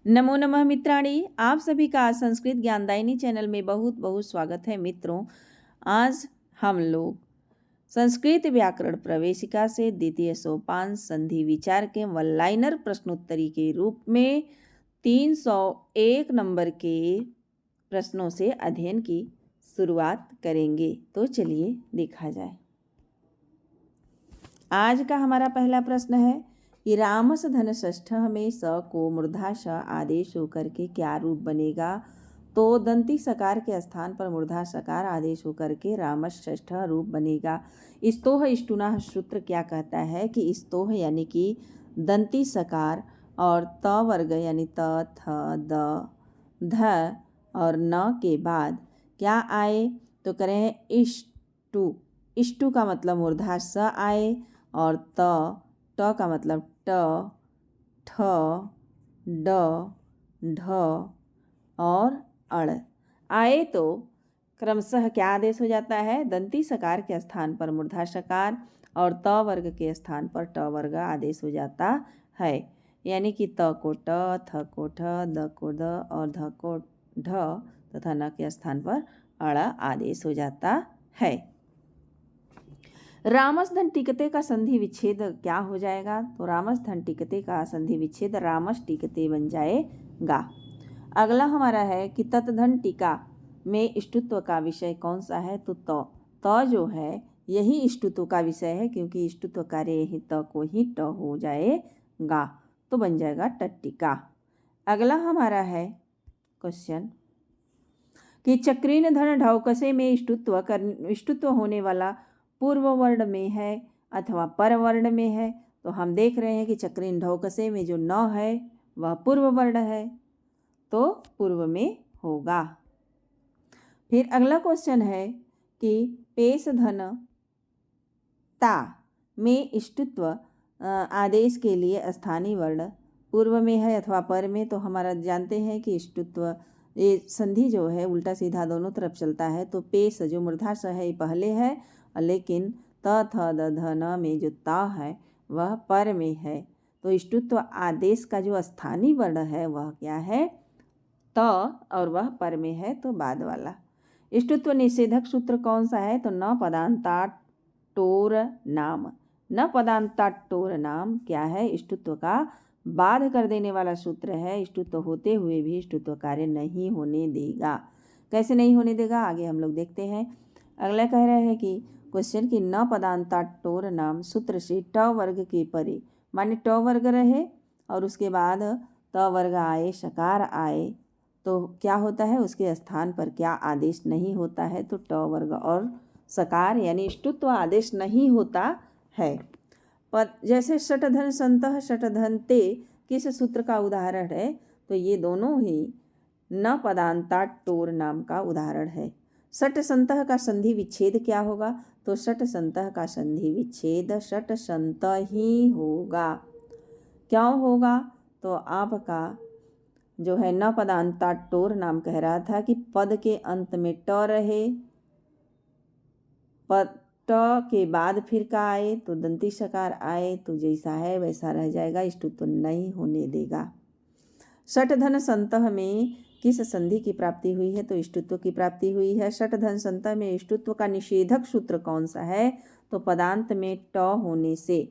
नमो नमः मित्राणि, आप सभी का संस्कृत ज्ञानदायिनी चैनल में बहुत बहुत स्वागत है। मित्रों, आज हम लोग संस्कृत व्याकरण प्रवेशिका से द्वितीय सोपान संधि विचार के वन लाइनर प्रश्नोत्तरी के रूप में 301 नंबर के प्रश्नों से अध्ययन की शुरुआत करेंगे। तो चलिए देखा जाए। आज का हमारा पहला प्रश्न है कि रामस धन षष्ठ में स को मूर्धा श आदेश होकर के क्या रूप बनेगा। तो दंती सकार के स्थान पर मूर्धा सकार आदेश होकर के रामस षष्ठ रूप बनेगा। स्तोह इष्टुना सूत्र क्या कहता है कि स्तोह यानी कि दंती सकार और त वर्ग यानी त थ द ध और न के बाद क्या आए तो करें इष्टु। इष्टु का मतलब मूर्धा स आए और ट का मतलब ट ठ ड ढ और अड़ आए तो क्रमशः क्या आदेश हो जाता है। दंती सकार के स्थान पर मूर्धा सकार और त वर्ग के स्थान पर ट वर्ग आदेश हो जाता है। यानी कि त को ट, थ को ठ, द को द और ध को ढ तथा न के स्थान पर अड़ आदेश हो जाता है। रामस धन टिकते का संधि विच्छेद क्या हो जाएगा। तो रामस धन टिकते का संधि विच्छेद रामस टिकते बन जाएगा। अगला हमारा है कि तत्धन टीका में इष्टुत्व का विषय कौन सा है। तो त जो है यही इष्टुत्व का विषय है, क्योंकि इष्टुत्व कार्य यही त को ही ट हो जाएगा, तो बन जाएगा टट्टिका। अगला हमारा है क्वेश्चन कि चक्रीन धन ढौकसे में इष्टुत्व होने वाला पूर्व वर्ण में है अथवा पर वर्ण में है। तो हम देख रहे हैं कि चक्रीन ढौकसे में जो न है वह पूर्व वर्ण है, तो पूर्व में होगा। फिर अगला क्वेश्चन है कि पेश धन ता में इष्टुत्व आदेश के लिए स्थानीय वर्ण पूर्व में है अथवा पर में। तो हमारा जानते हैं कि इष्टुत्व ये संधि जो है उल्टा सीधा दोनों तरफ चलता है। तो पेश जो मूर्धा स है ये पहले है, लेकिन त थ द ध न में जो ता है वह पर में है। तो इष्टुत्व आदेश का जो स्थानीय वर्ण है वह क्या है, त, और वह पर में है, तो बाद वाला। इष्टुत्व निषेधक सूत्र कौन सा है। तो न पदांता टोर नाम। न पदांता टोर नाम क्या है, इष्टुत्व का बाध कर देने वाला सूत्र है। इष्टुत्व होते हुए भी इष्टुत्व कार्य नहीं होने देगा। कैसे नहीं होने देगा आगे हम लोग देखते हैं। अगला कह रहे हैं कि क्वेश्चन की न पदांता टोर नाम सूत्र से ट वर्ग के परे, माने ट वर्ग रहे और उसके बाद त वर्ग आए, शकार आए, तो क्या होता है उसके स्थान पर क्या आदेश नहीं होता है। तो ट वर्ग और सकार यानी इष्टुत्व आदेश नहीं होता है। पर जैसे षटधन संतः षटधन ते किस सूत्र का उदाहरण है। तो ये दोनों ही न पदांता टोर नाम का उदाहरण है। षट संतः का संधि विच्छेद क्या होगा। तो षट संतः का संधि विच्छेद षट संत ही होगा। क्यों होगा। तो आपका जो है न पदांता टोर नाम कह रहा था कि पद के अंत में ट रहे, पद ट के बाद फिर का आए तो दंती सकार आए, तो जैसा है वैसा रह जाएगा, इष्टुत्व नहीं होने देगा। षटधन संतः में किस संधि की प्राप्ति हुई है। तो इष्टुत्व की प्राप्ति हुई है। षटधन संतः में इष्टुत्व का निषेधक सूत्र कौन सा है। तो पदांत में ट होने से।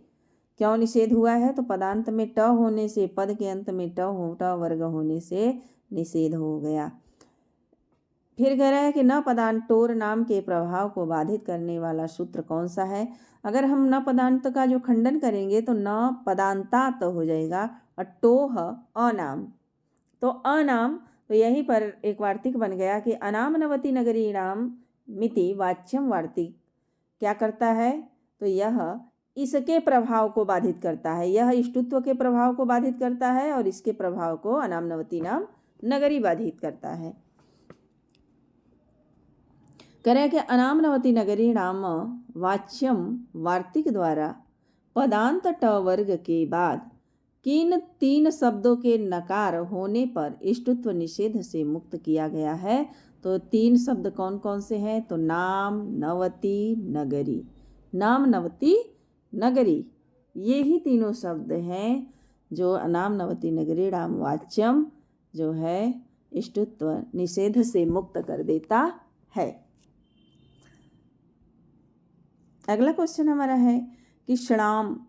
क्यों निषेध हुआ है। तो पदांत में ट होने से, पद के अंत में ट वर्ग होने से निषेध हो गया। फिर कह रहा है कि न पदांत टोर नाम के प्रभाव को बाधित करने वाला सूत्र कौन सा है। अगर हम न पदांत का जो खंडन करेंगे तो न पदांतात हो जाएगा और टोह अनाम। तो अनाम, तो यहीं पर एक वार्तिक बन गया कि अनाम नवति नगरी नाम मिति वाच्यम वार्तिक क्या करता है। तो यह इसके प्रभाव को बाधित करता है। यह इष्टुत्व के प्रभाव को बाधित करता है और इसके प्रभाव को अनाम नवति नाम नगरी बाधित करता है। करें कि अनाम नवति नगरी नाम वाच्यम वार्तिक द्वारा पदांत ट वर्ग के बाद किन तीन शब्दों के नकार होने पर इष्टुत्व निषेध से मुक्त किया गया है। तो तीन शब्द कौन कौन से हैं। तो नाम, नवति, नगरी। नाम, नवति, नगरी, ये ही तीनों शब्द हैं जो नाम, नवति, नगरी नाम वाच्यम जो है इष्टुत्व निषेध से मुक्त कर देता है। अगला क्वेश्चन हमारा है कि षणाम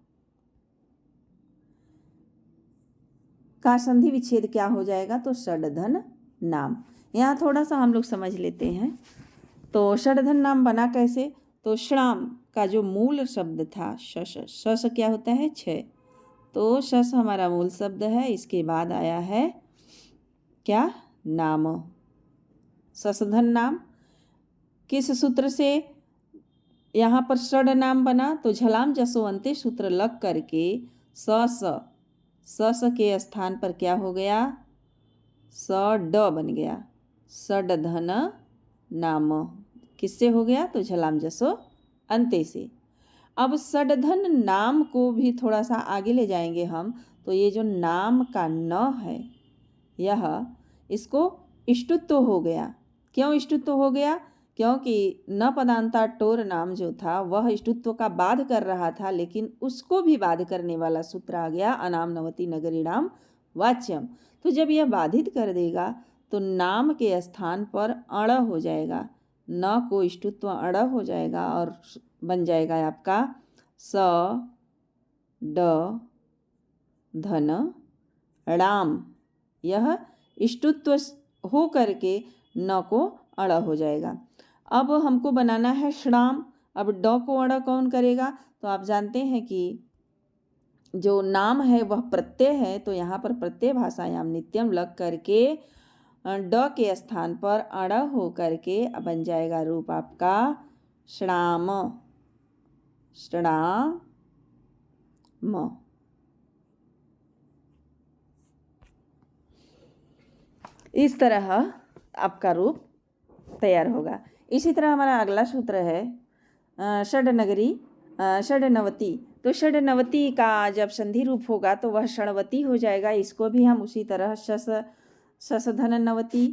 का संधि विच्छेद क्या हो जाएगा, तो षडधन नाम। यहाँ थोड़ा सा हम लोग समझ लेते हैं। तो षडधन नाम बना कैसे, तो षणाम का जो मूल शब्द था शश, शश क्या होता है 6, तो शश हमारा मूल शब्द है, इसके बाद आया है क्या नाम, ससधन नाम। किस सूत्र से यहाँ पर षड नाम बना, तो झलाम जसोवंते सूत्र लग करके स के स्थान पर क्या हो गया, स ड बन गया, षडधन नाम। किससे हो गया, तो झलाम जसो अंते से। अब षडधन नाम को भी थोड़ा सा आगे ले जाएंगे हम, तो ये जो नाम का न है यह इसको इष्टुत्व हो गया। क्यों इष्टुत्व हो गया, क्योंकि न पदांता टोर नाम जो था वह इष्टुत्व का बाध कर रहा था, लेकिन उसको भी बाध करने वाला सूत्र आ गया अनाम नवति नगरीणाम वाच्यम। तो जब यह बाधित कर देगा तो नाम के स्थान पर अड़ हो जाएगा, न को इष्टुत्व अड़ हो जाएगा और बन जाएगा आपका स ड धन राम। यह इष्टुत्व हो करके न को अड़ हो जाएगा। अब हमको बनाना है षणाम। अब ड को अड़ कौन करेगा, तो आप जानते हैं कि जो नाम है वह प्रत्यय है, तो यहाँ पर प्रत्यय भाषायाम नित्यम लग करके ड के स्थान पर अड़ हो करके बन जाएगा रूप आपका षणाम, षणाम। इस तरह आपका रूप तैयार होगा। इसी तरह हमारा अगला सूत्र है षडनवती। तो षडनवती का जब संधि रूप होगा तो वह षणवती हो जाएगा। इसको भी हम उसी तरह शसधन नवती,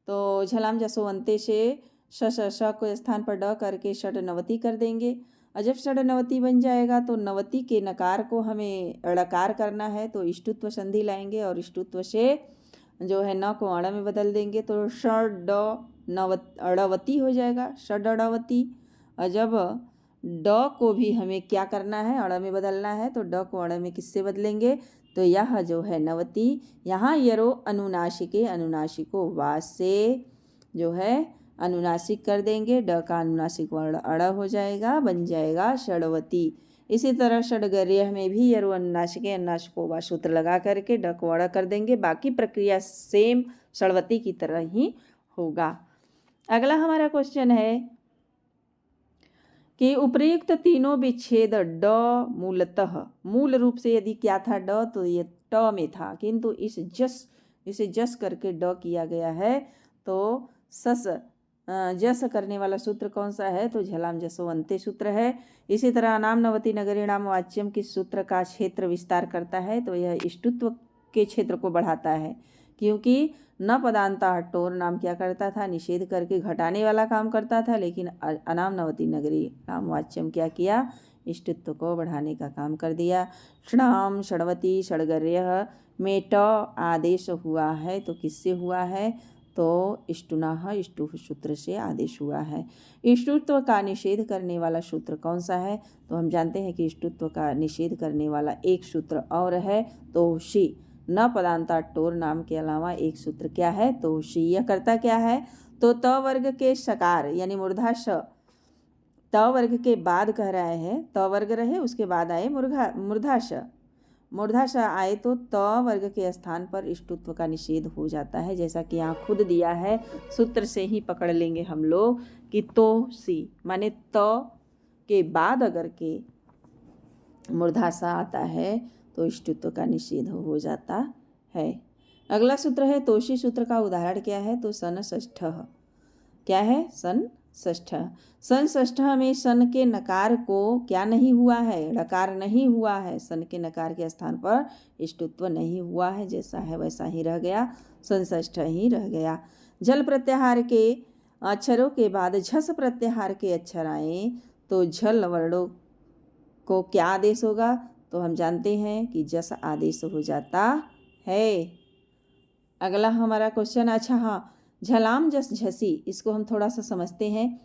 तो झलाम जसोवंते से श को स्थान पर ड करके षडनवती कर देंगे। और जब षडनवती बन जाएगा तो नवती के नकार को हमें ड़कार करना है, तो इष्टुत्व संधि लाएंगे और इष्टुत्व से जो है न को अड़ में बदल देंगे, तो षड अड़वती हो जाएगा, षड अड़वती। और जब ड को भी हमें क्या करना है, अड़ में बदलना है, तो ड को अड़ में किससे बदलेंगे, तो यह जो है नवती, यहाँ यरो अनुनासिके अनुनासिको वास से जो है अनुनासिक कर देंगे, ड का अनुनासिक वर्ण अड़ हो जाएगा, बन जाएगा षडवती। इसी तरह षडगर्य में भी यरो अनुनासिके अनुनासिको वा सूत्र लगा करके ड को अड़ कर देंगे। बाकी प्रक्रिया सेम षडवती की तरह ही होगा। अगला हमारा क्वेश्चन है कि उपर्युक्त तीनों विच्छेद ड मूलतः, मूल रूप से यदि क्या था ड, तो ये ट में था, किंतु इसे जस करके ड किया गया है। तो सस जस करने वाला सूत्र कौन सा है, तो झलाम जसोवंते सूत्र है। इसी तरह नाम नवति नगरीणाम वाच्यम किस सूत्र का क्षेत्र विस्तार करता है, तो यह इष्टुत्व के क्षेत्र को बढ़ाता है, क्योंकि न पदांता टोर नाम क्या करता था, निषेध करके घटाने वाला काम करता था, लेकिन अनाम नवति नगरी नाम वाच्यम क्या किया, इष्टुत्व को बढ़ाने का काम कर दिया। षणाम षणवती षडगर्य में ट आदेश हुआ है, तो किससे हुआ है, तो इष्टुनाह इष्टु सूत्र से आदेश हुआ है। इष्टुत्व का निषेध करने वाला सूत्र कौन सा है, तो हम जानते हैं कि इष्टुत्व का निषेध करने वाला एक सूत्र और है, तो शी। न पदांता टोर नाम के अलावा एक सूत्र क्या है, तो शी। यह करता क्या है, तो त वर्ग के सकार यानी मूर्धा श, त वर्ग के बाद कह रहे हैं, त वर्ग रहे उसके बाद आए मूर्धा श, मूर्धा श आए तो त वर्ग के स्थान पर इष्टुत्व का निषेध हो जाता है। जैसा कि यहाँ खुद दिया है, सूत्र से ही पकड़ लेंगे हम लोग कि तो सी माने त के बाद अगर के मूर्धा सा आता है तो इष्टुत्व का निषेध हो जाता है। अगला सूत्र है तोषी सूत्र का उदाहरण क्या है, तो सन षष्ठ। क्या है, सन षष्ठ। सन षष्ठ में सन के नकार को क्या नहीं हुआ है, ड़कार नहीं हुआ है, सन के नकार के स्थान पर इष्टुत्व नहीं हुआ है, जैसा है वैसा ही रह गया, सन षष्ठ ही रह गया। झल प्रत्याहार के अक्षरों के बाद झस प्रत्याहार के अक्षर आए तो झल वर्णों को क्या आदेश होगा, तो हम जानते हैं कि जस आदेश हो जाता है। अगला हमारा क्वेश्चन, अच्छा हाँ, झलाम जस झसी, इसको हम थोड़ा सा समझते हैं।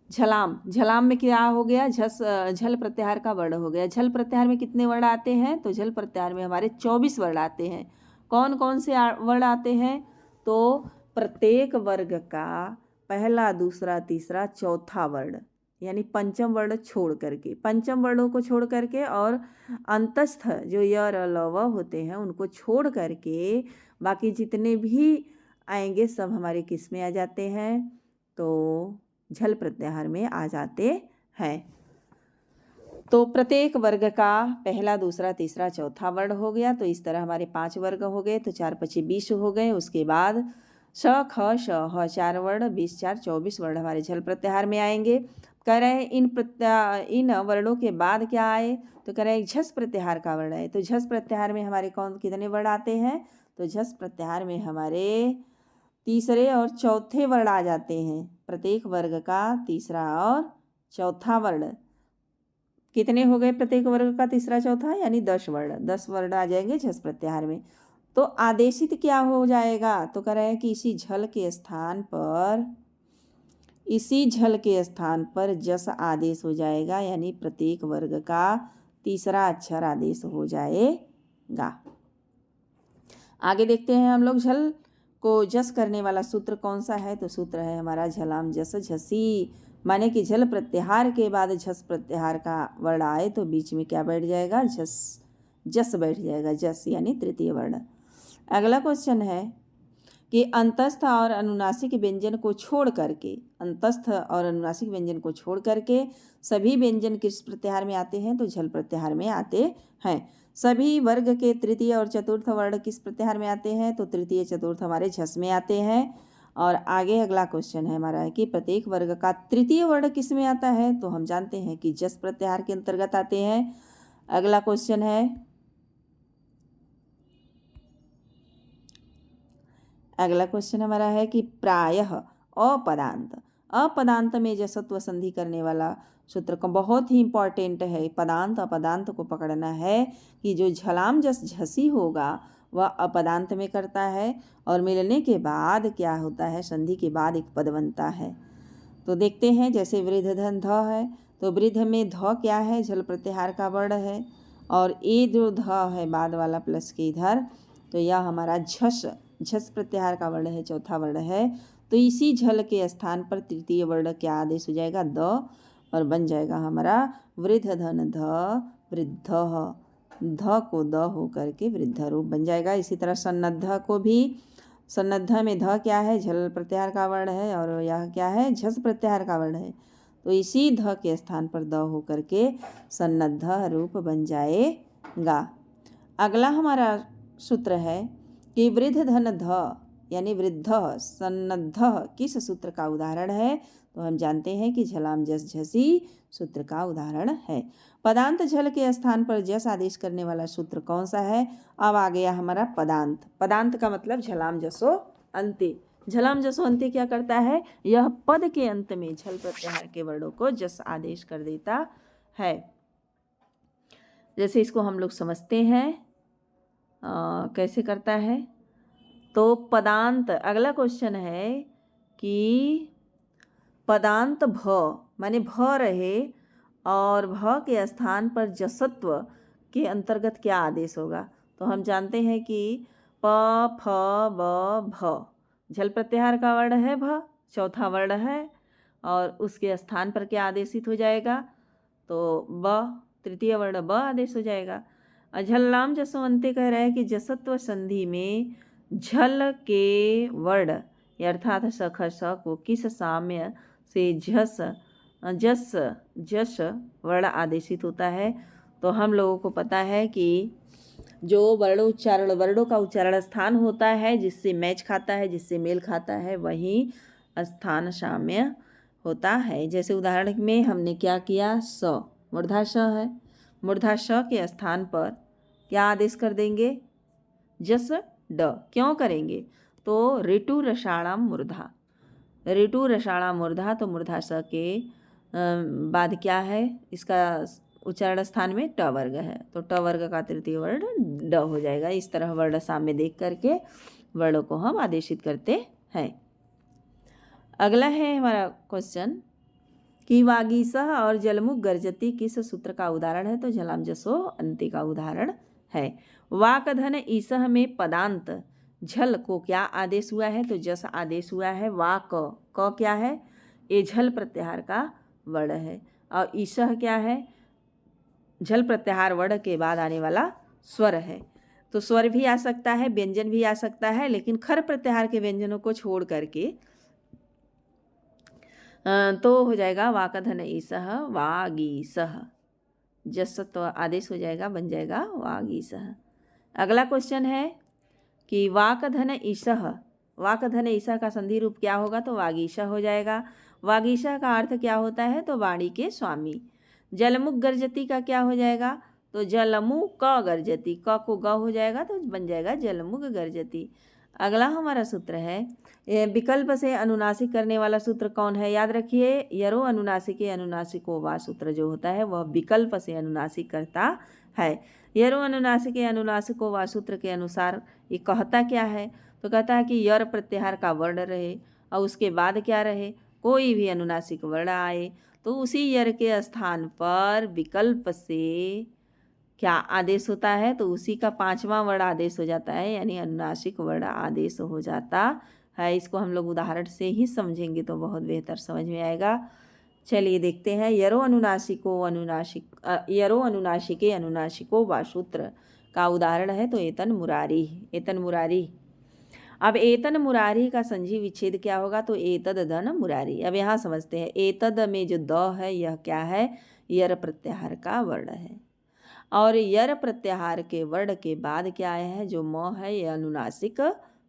झलाम, झलाम में क्या हो गया, झल प्रत्याहार का वर्ण हो गया। झल प्रत्याहार में कितने वर्ण आते हैं, तो झल प्रत्याहार में हमारे 24 वर्ण आते हैं। कौन कौन से वर्ण आते हैं, तो प्रत्येक वर्ग का पहला, दूसरा, तीसरा, चौथा वर्ण, यानी पंचम वर्ण छोड़ करके, पंचम वर्णों को छोड़ करके और अंतस्थ जो य र ल व होते हैं उनको छोड़ करके बाकी जितने भी आएंगे सब हमारे किस में आ जाते हैं, तो झल प्रत्याहार में आ जाते हैं। तो प्रत्येक वर्ग का पहला, दूसरा, तीसरा, चौथा वर्ण हो गया। तो इस तरह हमारे 5 वर्ग हो गए, तो 4 × 5 = 20 हो गए। उसके बाद श, ख, श, ह 4 वर्ण, 20 × 4 = 24 वर्ण हमारे झल प्रत्याहार में आएंगे। कह रहे हैं इन वर्णों के बाद क्या आए, तो कह रहे हैं झस प्रत्याहार का वर्ण है। तो झस प्रत्याहार में हमारे कितने वर्ण आते हैं, तो झस प्रत्याहार में हमारे तीसरे और चौथे वर्ण आ जाते हैं। प्रत्येक वर्ग का तीसरा और चौथा वर्ण कितने हो गए, प्रत्येक वर्ग का तीसरा चौथा, यानी 10 वर्ण, 10 वर्ण आ जाएंगे झस प्रत्याहार में। तो आदेशित क्या हो जाएगा, तो कह रहे हैं कि इसी झल के स्थान पर जस आदेश हो जाएगा, यानी प्रत्येक वर्ग का तीसरा अक्षर आदेश हो जाएगा। आगे देखते हैं हम लोग, झल को जस करने वाला सूत्र कौन सा है, तो सूत्र है हमारा झलाम जस झसी, माने कि झल प्रत्याहार के बाद झस प्रत्याहार का वर्ण आए तो बीच में क्या बैठ जाएगा, जस बैठ जाएगा, जस यानी तृतीय वर्ण। अगला क्वेश्चन है कि अंतस्थ और अनुनासिक व्यंजन को छोड़ करके सभी व्यंजन किस प्रत्याहार में आते हैं, तो झल प्रत्याहार में आते हैं। सभी वर्ग के तृतीय और चतुर्थ वर्ण किस प्रत्याहार में आते हैं, तो तृतीय, चतुर्थ हमारे झस में आते हैं। और आगे अगला क्वेश्चन है हमारा कि प्रत्येक वर्ग का तृतीय वर्ण किस में आता है, तो हम जानते हैं कि जस प्रत्याहार के अंतर्गत आते हैं। अगला क्वेश्चन है, अगला क्वेश्चन हमारा है कि प्रायः अपदांत में जसत्व संधि करने वाला सूत्र को बहुत ही इंपॉर्टेंट है। पदांत अपदांत को पकड़ना है कि जो झलाम जस झसी होगा वह अपदांत में करता है और मिलने के बाद क्या होता है, संधि के बाद एक पद बनता है। तो देखते हैं, जैसे वृद्ध धन ध है, तो वृद्ध में ध क्या है, झल प्रत्याहार का वर्ण है, और ये जो ध है बाद वाला प्लस के इधर, तो यह हमारा झस प्रत्याहार का वर्ण है, चौथा वर्ण है। तो इसी झल के स्थान पर तृतीय वर्ण क्या आदेश हो जाएगा, द, और बन जाएगा हमारा वृद्ध धन ध वृद्ध, ध को द हो करके वृद्ध रूप बन जाएगा। इसी तरह सन्नद्ध को भी, सन्नद्ध में ध क्या है, झल प्रत्याहार का वर्ण है, और यह क्या है, झस प्रत्याहार का वर्ण है। तो इसी ध के स्थान पर द हो करके सन्नद्ध रूप बन जाएगा। अगला हमारा सूत्र है कि वृद्ध धन ध यानी वृद्ध सन्नद्ध किस सूत्र का उदाहरण है, तो हम जानते हैं कि झलाम जस झसी सूत्र का उदाहरण है। पदांत झल के स्थान पर जस आदेश करने वाला सूत्र कौन सा है, अब आ गया हमारा पदांत। पदांत का मतलब झलाम जसो अंते। झलाम जसो अंते क्या करता है, यह पद के अंत में झल प्रत्याहार के वर्णों को जस आदेश कर देता है। जैसे इसको हम लोग समझते हैं कैसे करता है, तो पदांत, अगला क्वेश्चन है कि पदांत भ माने भ रहे और भ के स्थान पर जसत्व के अंतर्गत क्या आदेश होगा, तो हम जानते हैं कि प फ ब भ झल प्रत्याहार का वर्ण है, भ चौथा वर्ण है, और उसके स्थान पर क्या आदेशित हो जाएगा, तो ब, तृतीय वर्ण ब आदेश हो जाएगा। झलाम जसो अंते कह रहा है कि जसत्व संधि में झल के वर्ण अर्थात स ख स को किस साम्य से जस वर्ण आदेशित होता है। तो हम लोगों को पता है कि जो वर्णों का उच्चारण स्थान होता है, जिससे मैच खाता है, जिससे मेल खाता है, वही स्थान साम्य होता है। जैसे उदाहरण में हमने क्या किया, स मूर्धा स है, मूर्धा स के स्थान पर क्या आदेश कर देंगे, जस ड। क्यों करेंगे, तो ऋतु रसाणाम मूर्धा, ऋतु रसाणाम मूर्धा, तो मूर्धा स के बाद क्या है, इसका उच्चारण स्थान में ट वर्ग है, तो ट वर्ग का तृतीय वर्ण ड हो जाएगा। इस तरह वर्ण सामने देख करके वर्णों को हम आदेशित करते हैं। अगला है हमारा क्वेश्चन कि वागीसह और जलमुख गर्जती किस सूत्र का उदाहरण है, तो झलाम जसो अंति का उदाहरण है। वाकधन ईसह में पदांत झल को क्या आदेश हुआ है, तो जस आदेश हुआ है। वाक क क्या है, ये झल प्रत्याहार का वर्ण है, और ईसह क्या है, झल प्रत्याहार वर्ण के बाद आने वाला स्वर है। तो स्वर भी आ सकता है, व्यंजन भी आ सकता है, लेकिन खर प्रत्याहार के व्यंजनों को छोड़ करके तो हो जाएगा वाकधन ईसह वागीसह, जस तो आदेश हो जाएगा, बन जाएगा वागीसह। अगला क्वेश्चन है कि वाकधन ईसह, वाकधन ईसह का संधि रूप क्या होगा, तो वागीसह हो जाएगा। वागीसह का अर्थ क्या होता है, तो वाणी के स्वामी। जलमुख गर्जती का क्या हो जाएगा, तो जलमुख क गर्जती, क को ग हो जाएगा तो बन जाएगा जलमुख गर्जती। अगला हमारा सूत्र है विकल्प से अनुनासिक करने वाला सूत्र कौन है, याद रखिए यरो अनुनासिके अनुनासिको वा सूत्र जो होता है वह विकल्प से अनुनासिक करता है। यरो अनुनासिके अनुनासिको वा सूत्र के अनुसार ये कहता क्या है, तो कहता है कि यर प्रत्याहार का वर्ण रहे और उसके बाद क्या रहे, कोई भी अनुनासिक वर्ण आए तो उसी यर के स्थान पर विकल्प से क्या आदेश होता है, तो उसी का पांचवा वर्ण आदेश हो जाता है, यानी अनुनासिक वर्ण आदेश हो जाता है। इसको हम लोग उदाहरण से ही समझेंगे तो बहुत बेहतर समझ में आएगा। चलिए देखते हैं। यरो अनुनासिको अनुनासिक यरो अनुनासिके अनुनासिको वा सूत्र का उदाहरण है तो एतन मुरारी, एतन मुरारी। अब एतन मुरारी का संधि विच्छेद क्या होगा, तो एतद धन मुरारी। अब यहाँ समझते हैं, एतद में जो द है यह क्या है, यर प्रत्याहार का वर्ण है, और यर प्रत्याहार के वर्ण के बाद क्या आया है, जो म है यह अनुनासिक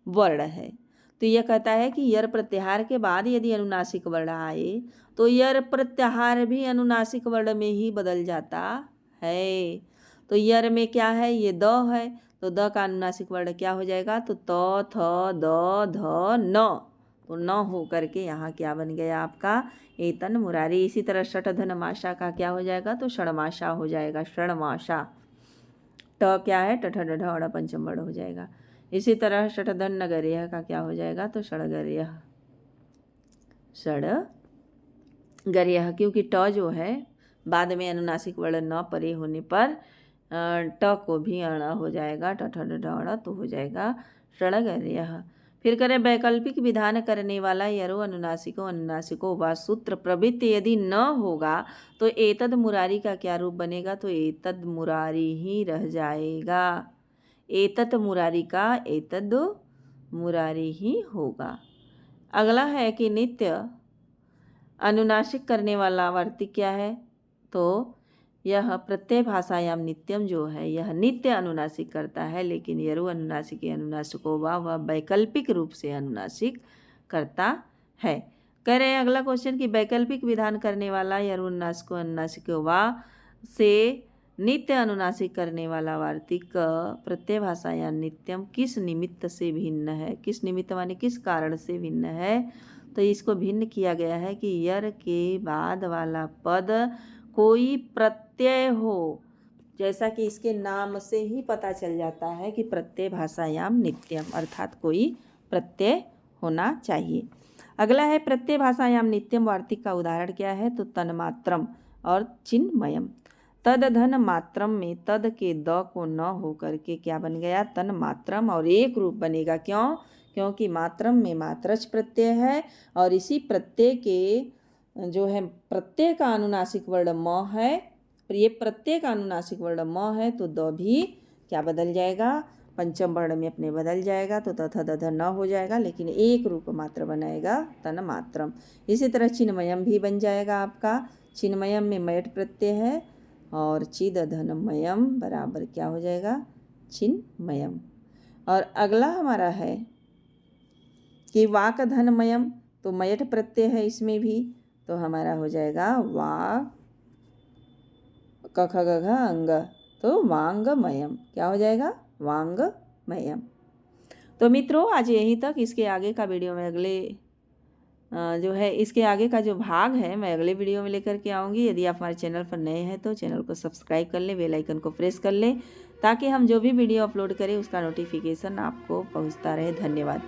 वर्ण है। तो यह कहता है कि यर प्रत्याहार के बाद यदि अनुनासिक वर्ण आए तो यर प्रत्याहार भी अनुनासिक वर्ण में ही बदल जाता है। तो यर में क्या है, ये द है, तो द का अनुनासिक वर्ण क्या हो जाएगा, तो त थ द ध न, तो न हो करके यहाँ क्या बन गया आपका एतन मुरारी। इसी तरह षटधन माशा का क्या हो जाएगा, तो षणमाशा हो जाएगा, षणमाशा। ट क्या है, टठ ढ अड़ पंचम वर्ण हो जाएगा। इसी तरह षटधन नगर्य का क्या हो जाएगा, तो षड़गर्य, षड़गर्य, क्योंकि ट जो है बाद में अनुनासिक वर्ण न परे होने पर ट को भी अण हो जाएगा, टठ ढ अड़ तो हो जाएगा षड़गर्य। फिर करें वैकल्पिक विधान करने वाला यरो अनुनासिको अनुनासिको वा सूत्र प्रवृत्ति यदि न होगा तो एतद मुरारी का क्या रूप बनेगा, तो एतद मुरारी ही रह जाएगा। एतत मुरारी का एतद मुरारी ही होगा। अगला है कि नित्य अनुनासिक करने वाला वार्तिक क्या है, तो यह प्रत्यय भाषायाम नित्यम जो है यह नित्य अनुनासिक करता है, लेकिन यरु अनुनासिके अनुनासिको वा वह वैकल्पिक रूप से अनुनासिक करता है। कह रहे हैं अगला क्वेश्चन कि वैकल्पिक विधान करने वाला यरु अनुनासिको अनुनासिको वा से नित्य अनुनासिक करने वाला वार्तिक प्रत्यय भाषायाम नित्यम किस निमित्त से भिन्न है, किस निमित्त माने किस कारण से भिन्न है, तो इसको भिन्न किया गया है कि यर के बाद वाला पद कोई प्रत्यय हो, जैसा कि इसके नाम से ही पता चल जाता है कि प्रत्यय भाषायाम नित्यम, अर्थात कोई प्रत्यय होना चाहिए। अगला है प्रत्यय भाषायाम नित्यम वार्तिक का उदाहरण क्या है, तो तन्मात्रम और चिन्मयम। तद धन मात्रम में तद के द को न हो करके क्या बन गया, तन्मात्रम, और एक रूप बनेगा। क्यों, क्योंकि मात्रम में मात्रच प्रत्यय है और इसी प्रत्यय के जो है प्रत्यय का अनुनासिक वर्ण म है, ये प्रत्यय का अनुनासिक वर्ण म है, तो द भी क्या बदल जाएगा, पंचम वर्ण में अपने बदल जाएगा, तो तथा दध न हो जाएगा, लेकिन एक रूप मात्र बनाएगा तन मात्रम। इसी तरह चिन्मयम भी बन जाएगा आपका, चिन्मयम में मयट प्रत्यय है और चिद धनमयम बराबर क्या हो जाएगा, चिन्मयम। और अगला हमारा है कि वाक धनमयम, तो मयट प्रत्यय है इसमें भी, तो हमारा हो जाएगा वा कख गघ अंग, तो वांगमयम, क्या हो जाएगा, वांगमयम। तो मित्रों आज यहीं तक, इसके आगे का वीडियो में अगले जो है इसके आगे का जो भाग है मैं अगले वीडियो में लेकर के आऊँगी। यदि आप हमारे चैनल पर नए हैं तो चैनल को सब्सक्राइब कर लें, बेल आइकन को प्रेस कर लें ताकि हम जो भी वीडियो अपलोड करें उसका नोटिफिकेशन आपको पहुँचता रहे। धन्यवाद।